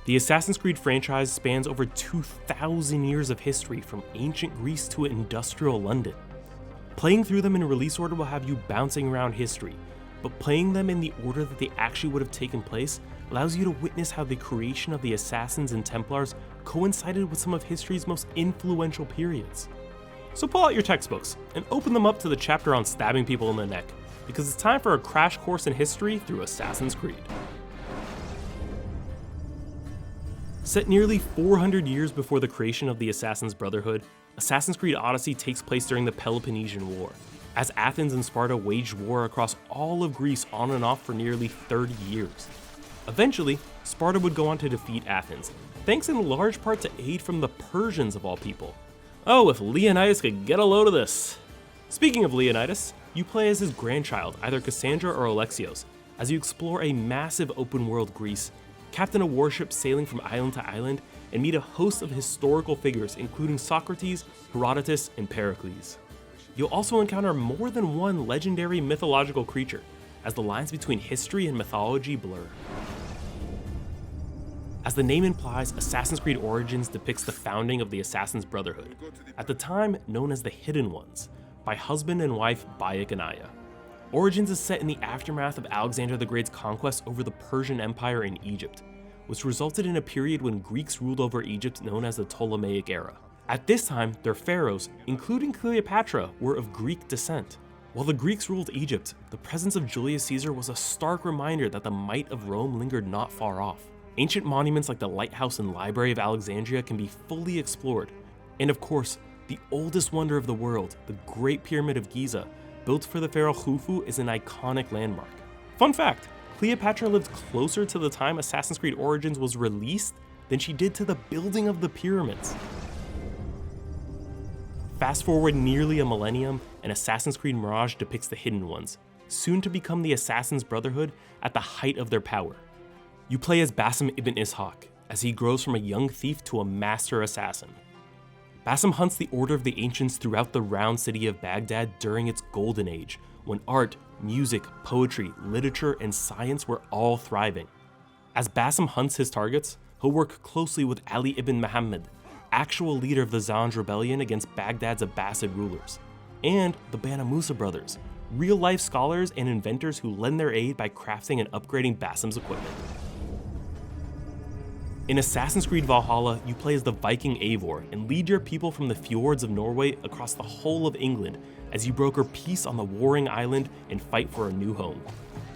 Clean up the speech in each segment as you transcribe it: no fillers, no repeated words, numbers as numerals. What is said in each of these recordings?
The Assassin's Creed franchise spans over 2,000 years of history from ancient Greece to industrial London. Playing through them in release order will have you bouncing around history, but playing them in the order that they actually would have taken place allows you to witness how the creation of the Assassins and Templars coincided with some of history's most influential periods. So pull out your textbooks and open them up to the chapter on stabbing people in the neck, because it's time for a crash course in history through Assassin's Creed. Set nearly 400 years before the creation of the Assassin's Brotherhood, Assassin's Creed Odyssey takes place during the Peloponnesian War, as Athens and Sparta waged war across all of Greece on and off for nearly 30 years. Eventually, Sparta would go on to defeat Athens, thanks in large part to aid from the Persians of all people. Oh, if Leonidas could get a load of this! Speaking of Leonidas, you play as his grandchild, either Cassandra or Alexios, as you explore a massive open-world Greece, captain a warship sailing from island to island, and meet a host of historical figures including Socrates, Herodotus, and Pericles. You'll also encounter more than one legendary mythological creature, as the lines between history and mythology blur. As the name implies, Assassin's Creed Origins depicts the founding of the Assassin's Brotherhood, at the time known as the Hidden Ones, by husband and wife Bayek and Aya. Origins is set in the aftermath of Alexander the Great's conquest over the Persian Empire in Egypt, which resulted in a period when Greeks ruled over Egypt known as the Ptolemaic era. At this time, their pharaohs, including Cleopatra, were of Greek descent. While the Greeks ruled Egypt, the presence of Julius Caesar was a stark reminder that the might of Rome lingered not far off. Ancient monuments like the Lighthouse and Library of Alexandria can be fully explored, and of course, the oldest wonder of the world, the Great Pyramid of Giza, built for the pharaoh Khufu, is an iconic landmark. Fun fact, Cleopatra lived closer to the time Assassin's Creed Origins was released than she did to the building of the pyramids. Fast forward nearly a millennium, and Assassin's Creed Mirage depicts the Hidden Ones, soon to become the Assassin's Brotherhood at the height of their power. You play as Basim ibn Ishaq, as he grows from a young thief to a master assassin. Basim hunts the Order of the Ancients throughout the round city of Baghdad during its golden age, when art, music, poetry, literature, and science were all thriving. As Basim hunts his targets, he'll work closely with Ali ibn Muhammad, actual leader of the Zanj rebellion against Baghdad's Abbasid rulers, and the Banu Musa brothers, real-life scholars and inventors who lend their aid by crafting and upgrading Basim's equipment. In Assassin's Creed Valhalla, you play as the Viking Eivor and lead your people from the fjords of Norway across the whole of England as you broker peace on the warring island and fight for a new home.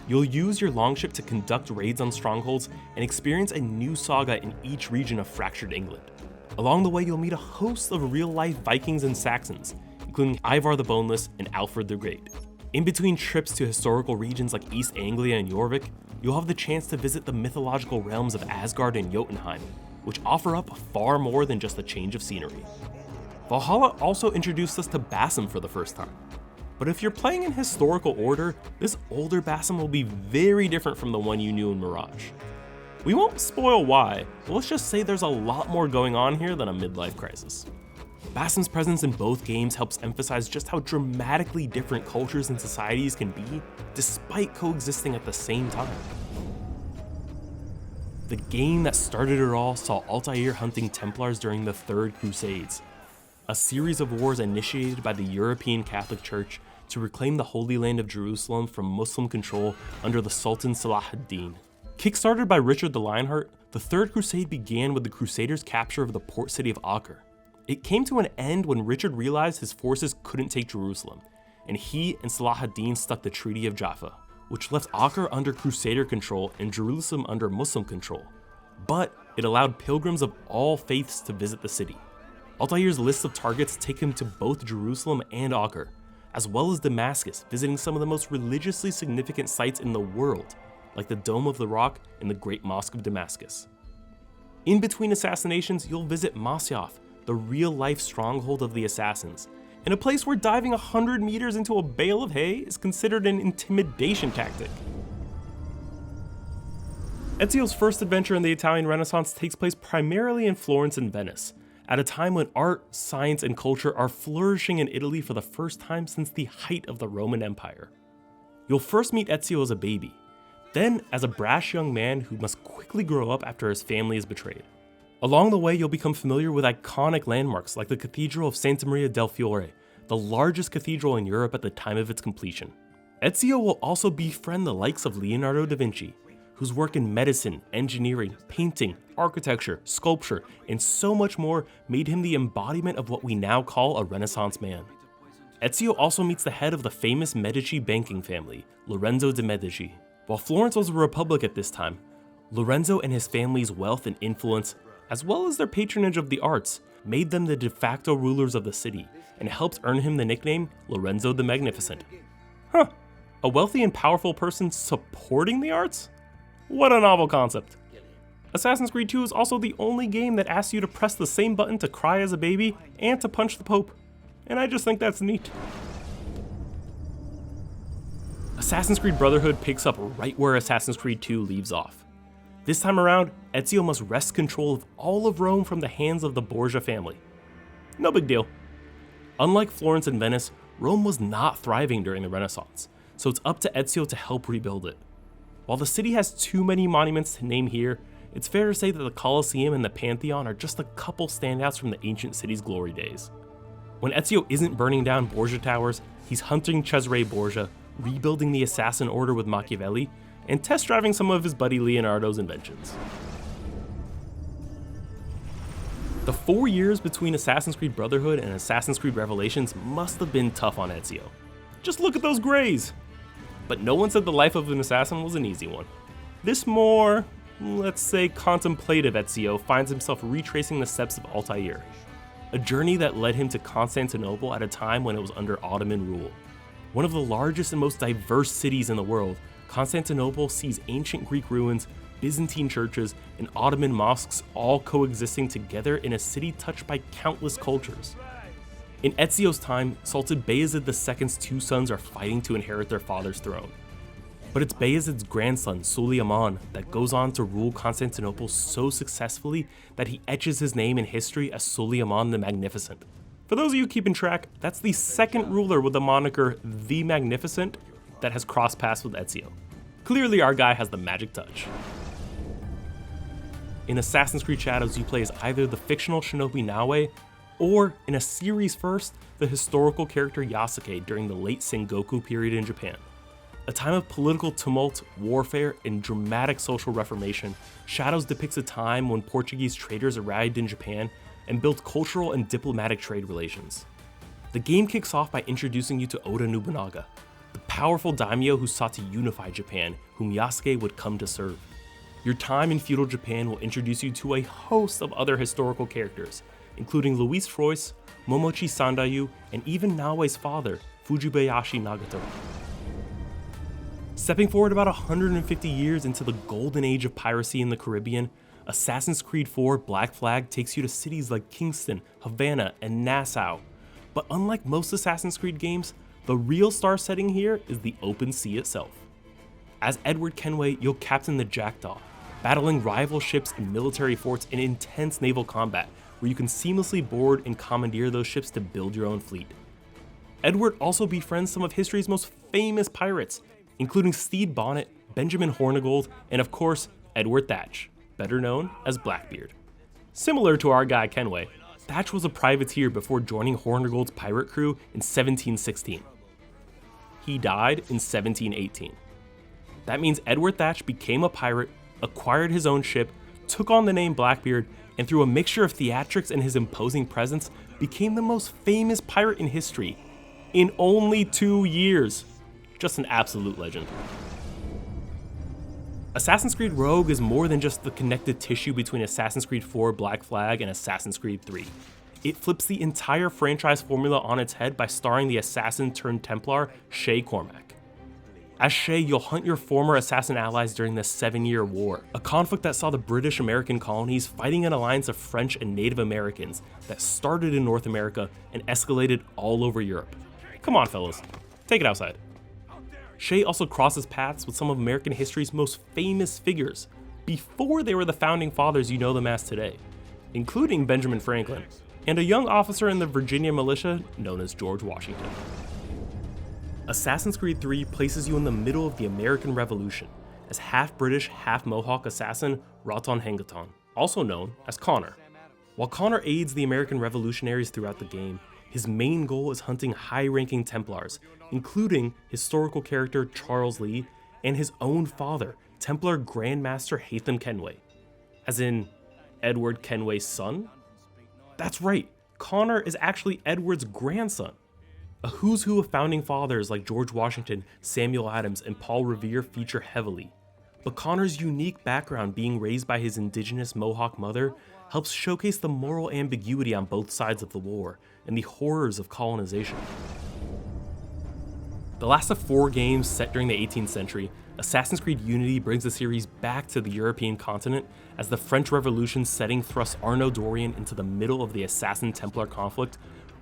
You'll use your longship to conduct raids on strongholds and experience a new saga in each region of fractured England. Along the way, you'll meet a host of real-life Vikings and Saxons, including Ivar the Boneless and Alfred the Great. In between trips to historical regions like East Anglia and Jorvik, you'll have the chance to visit the mythological realms of Asgard and Jotunheim, which offer up far more than just a change of scenery. Valhalla also introduced us to Basim for the first time. But if you're playing in historical order, this older Basim will be very different from the one you knew in Mirage. We won't spoil why, but let's just say there's a lot more going on here than a midlife crisis. Basim's presence in both games helps emphasize just how dramatically different cultures and societies can be, despite coexisting at the same time. The game that started it all saw Altair hunting Templars during the Third Crusades, a series of wars initiated by the European Catholic Church to reclaim the Holy Land of Jerusalem from Muslim control under the Sultan Salah ad-Din. Kickstarted by Richard the Lionheart, the Third Crusade began with the Crusaders' capture of the port city of Acre. It came to an end when Richard realized his forces couldn't take Jerusalem, and he and Salah ad-Din struck the Treaty of Jaffa, which left Acre under Crusader control and Jerusalem under Muslim control. But it allowed pilgrims of all faiths to visit the city. Altair's list of targets take him to both Jerusalem and Acre, as well as Damascus, visiting some of the most religiously significant sites in the world, like the Dome of the Rock and the Great Mosque of Damascus. In between assassinations, you'll visit Masyaf, the real-life stronghold of the Assassins, and a place where diving 100 meters into a bale of hay is considered an intimidation tactic. Ezio's first adventure in the Italian Renaissance takes place primarily in Florence and Venice, at a time when art, science, and culture are flourishing in Italy for the first time since the height of the Roman Empire. You'll first meet Ezio as a baby, then as a brash young man who must quickly grow up after his family is betrayed. Along the way, you'll become familiar with iconic landmarks like the Cathedral of Santa Maria del Fiore, the largest cathedral in Europe at the time of its completion. Ezio will also befriend the likes of Leonardo Da Vinci, whose work in medicine, engineering, painting, architecture, sculpture, and so much more made him the embodiment of what we now call a Renaissance man. Ezio also meets the head of the famous Medici banking family, Lorenzo de' Medici. While Florence was a republic at this time, Lorenzo and his family's wealth and influence, as well as their patronage of the arts, made them the de facto rulers of the city, and helped earn him the nickname Lorenzo the Magnificent. Huh, a wealthy and powerful person supporting the arts? What a novel concept. Assassin's Creed 2 is also the only game that asks you to press the same button to cry as a baby and to punch the Pope, and I just think that's neat. Assassin's Creed Brotherhood picks up right where Assassin's Creed 2 leaves off. This time around, Ezio must wrest control of all of Rome from the hands of the Borgia family. No big deal. Unlike Florence and Venice, Rome was not thriving during the Renaissance, so it's up to Ezio to help rebuild it. While the city has too many monuments to name here, it's fair to say that the Colosseum and the Pantheon are just a couple standouts from the ancient city's glory days. When Ezio isn't burning down Borgia towers, he's hunting Cesare Borgia, rebuilding the assassin order with Machiavelli, and test driving some of his buddy Leonardo's inventions. The 4 years between Assassin's Creed Brotherhood and Assassin's Creed Revelations must have been tough on Ezio. Just look at those grays! But no one said the life of an assassin was an easy one. This more, let's say, contemplative Ezio finds himself retracing the steps of Altair, a journey that led him to Constantinople at a time when it was under Ottoman rule. One of the largest and most diverse cities in the world, Constantinople sees ancient Greek ruins, Byzantine churches, and Ottoman mosques all coexisting together in a city touched by countless cultures. In Ezio's time, Sultan Bayezid II's two sons are fighting to inherit their father's throne. But it's Bayezid's grandson, Suleiman, that goes on to rule Constantinople so successfully that he etches his name in history as Suleiman the Magnificent. For those of you keeping track, that's the second ruler with the moniker The Magnificent that has crossed paths with Ezio. Clearly our guy has the magic touch. In Assassin's Creed Shadows, you play as either the fictional shinobi Naoe, or in a series first, the historical character Yasuke during the late Sengoku period in Japan. A time of political tumult, warfare, and dramatic social reformation, Shadows depicts a time when Portuguese traders arrived in Japan and built cultural and diplomatic trade relations. The game kicks off by introducing you to Oda Nobunaga, the powerful daimyo who sought to unify Japan, whom Yasuke would come to serve. Your time in feudal Japan will introduce you to a host of other historical characters, including Luis Frois, Momochi Sandayu, and even Naoe's father, Fujibayashi Nagato. Stepping forward about 150 years into the golden age of piracy in the Caribbean, Assassin's Creed 4 Black Flag takes you to cities like Kingston, Havana, and Nassau. But unlike most Assassin's Creed games, the real star setting here is the open sea itself. As Edward Kenway, you'll captain the Jackdaw, battling rival ships in military forts in intense naval combat, where you can seamlessly board and commandeer those ships to build your own fleet. Edward also befriends some of history's most famous pirates, including Stede Bonnet, Benjamin Hornigold, and of course, Edward Thatch, better known as Blackbeard. Similar to our guy Kenway, Thatch was a privateer before joining Hornigold's pirate crew in 1716. He died in 1718. That means Edward Thatch became a pirate, acquired his own ship, took on the name Blackbeard, and through a mixture of theatrics and his imposing presence, became the most famous pirate in history in only 2 years. Just an absolute legend. Assassin's Creed Rogue is more than just the connective tissue between Assassin's Creed 4 Black Flag and Assassin's Creed 3. It flips the entire franchise formula on its head by starring the assassin turned Templar, Shay Cormac. As Shay, you'll hunt your former assassin allies during the 7-Year War, a conflict that saw the British-American colonies fighting an alliance of French and Native Americans that started in North America and escalated all over Europe. Come on, fellas, take it outside. Shay also crosses paths with some of American history's most famous figures before they were the founding fathers you know them as today, including Benjamin Franklin, and a young officer in the Virginia militia known as George Washington. Assassin's Creed 3 places you in the middle of the American Revolution, as half-British, half-Mohawk assassin Raton Hengaton, also known as Connor. While Connor aids the American revolutionaries throughout the game, his main goal is hunting high-ranking Templars, including historical character Charles Lee and his own father, Templar Grandmaster Haytham Kenway. As in, Edward Kenway's son? That's right, Connor is actually Edward's grandson. A who's who of founding fathers like George Washington, Samuel Adams, and Paul Revere feature heavily. But Connor's unique background being raised by his indigenous Mohawk mother helps showcase the moral ambiguity on both sides of the war and the horrors of colonization. The last of 4 games set during the 18th century, Assassin's Creed Unity brings the series back to the European continent as the French Revolution's setting thrusts Arnaud Dorian into the middle of the Assassin-Templar conflict,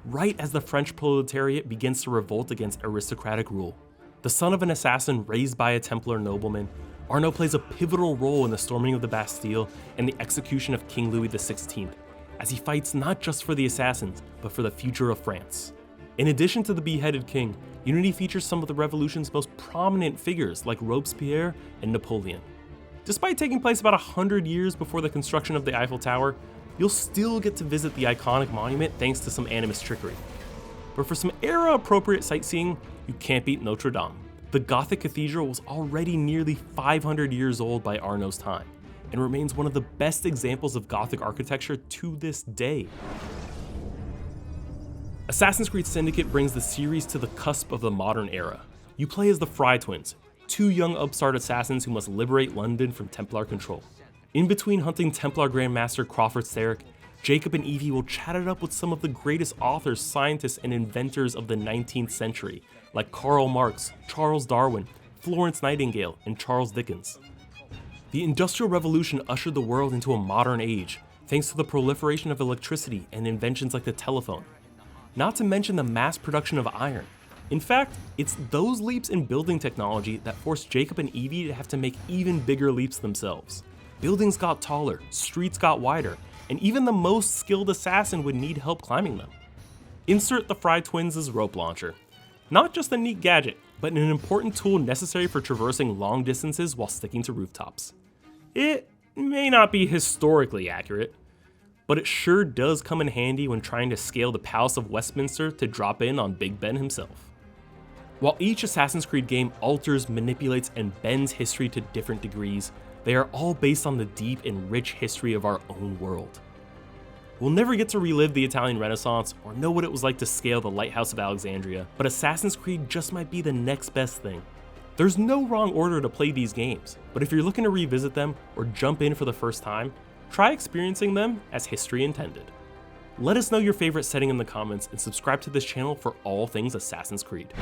right as the French proletariat begins to revolt against aristocratic rule. The son of an assassin raised by a Templar nobleman, Arnaud plays a pivotal role in the storming of the Bastille and the execution of King Louis XVI, as he fights not just for the assassins, but for the future of France. In addition to the beheaded king, Unity features some of the revolution's most prominent figures like Robespierre and Napoleon. Despite taking place about 100 years before the construction of the Eiffel Tower, you'll still get to visit the iconic monument thanks to some Animus trickery. But for some era-appropriate sightseeing, you can't beat Notre Dame. The Gothic cathedral was already nearly 500 years old by Arnaud's time, and remains one of the best examples of Gothic architecture to this day. Assassin's Creed Syndicate brings the series to the cusp of the modern era. You play as the Fry twins, 2 young upstart assassins who must liberate London from Templar control. In between hunting Templar Grandmaster Crawford Starrick, Jacob and Evie will chat it up with some of the greatest authors, scientists, and inventors of the 19th century, like Karl Marx, Charles Darwin, Florence Nightingale, and Charles Dickens. The Industrial Revolution ushered the world into a modern age, thanks to the proliferation of electricity and inventions like the telephone. Not to mention the mass production of iron. In fact, it's those leaps in building technology that forced Jacob and Evie to have to make even bigger leaps themselves. Buildings got taller, streets got wider, and even the most skilled assassin would need help climbing them. Insert the Fry twins' rope launcher. Not just a neat gadget, but an important tool necessary for traversing long distances while sticking to rooftops. It may not be historically accurate, but it sure does come in handy when trying to scale the Palace of Westminster to drop in on Big Ben himself. While each Assassin's Creed game alters, manipulates, and bends history to different degrees, they are all based on the deep and rich history of our own world. We'll never get to relive the Italian Renaissance or know what it was like to scale the Lighthouse of Alexandria, but Assassin's Creed just might be the next best thing. There's no wrong order to play these games, but if you're looking to revisit them or jump in for the first time, try experiencing them as history intended. Let us know your favorite setting in the comments and subscribe to this channel for all things Assassin's Creed.